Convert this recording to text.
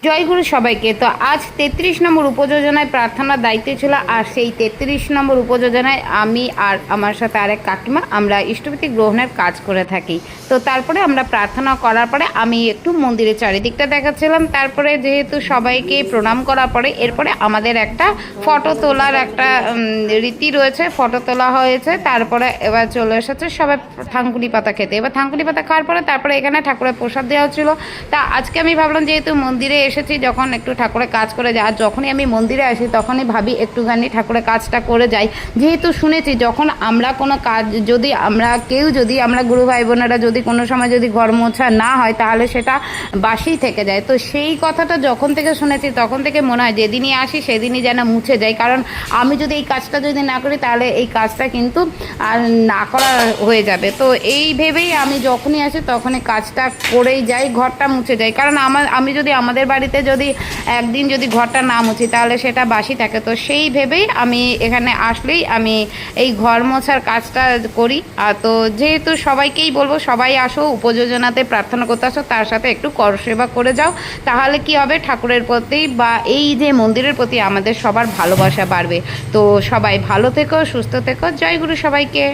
জয়গুরু সবাইকে। তো আজ 33 নম্বর উপযোজনায় প্রার্থনার দায়িত্বে ছিল, আর সেই 33 নম্বর উপযোজনায় আমি আর আমার সাথে আরেক কাকিমা আমরা ইষ্টভীতি গ্রহণের কাজ করে থাকি। তো তারপরে আমরা প্রার্থনা করার পরে আমি একটু মন্দিরের চারিদিকটা দেখাচ্ছিলাম। তারপরে যেহেতু সবাইকে প্রণাম করার পরে এরপরে আমাদের একটা ফটো তোলার একটা রীতি রয়েছে, ফটো তোলা হয়েছে। তারপরে এবার চলে এসেছে সবাই থানকুনি পাতা খেতে। এবার থানকুনি পাতা খাওয়ার পরে তারপরে এখানে ঠাকুরের প্রসাদ দেওয়া হচ্ছিল। তা আজকে আমি ভাবলাম যেহেতু মন্দিরে এসেছি, যখন একটু ঠাকুরের কাজ করে যাই, আর যখনই আমি মন্দিরে আসি তখনই ভাবি একটুখানি ঠাকুরের কাজটা করে যাই। যেহেতু শুনেছি যখন আমরা কোনো কাজ যদি আমরা গুরু ভাই বোনেরা যদি কোনো সময় যদি ঘর মোছা না হয় তাহলে সেটা বাসিই থেকে যায়। তো সেই কথাটা যখন থেকে শুনেছি তখন থেকে মনে হয় যেদিনই আসি সেদিনই যেন মুছে যায়, কারণ আমি যদি এই কাজটা যদি না করি তাহলে এই কাজটা কিন্তু আর না করা হয়ে যাবে। তো এই ভেবেই আমি যখনই আসি তখনই কাজটা করেই যাই, ঘরটা মুছে যাই। কারণ আমি যদি আমাদের বাড়িতে যদি একদিন যদি ঘরটা না মুছি তাহলে সেটা বাসি থাকে। তো সেই ভেবেই আমি এখানে আসলেই আমি এই ঘর মোছার কাজটা করি। তো যেহেতু সবাইকেই বলবো সবাই আসো, উপযোজনাতে প্রার্থনা করতে আসো, তার সাথে একটু করসেবা করে যাও। তাহলে কি হবে, ঠাকুরের প্রতি বা এই যে মন্দিরের প্রতি আমাদের সবার ভালোবাসা বাড়বে। তো সবাই ভালো থেকো, সুস্থ থেকো। জয় গুরু সবাইকে।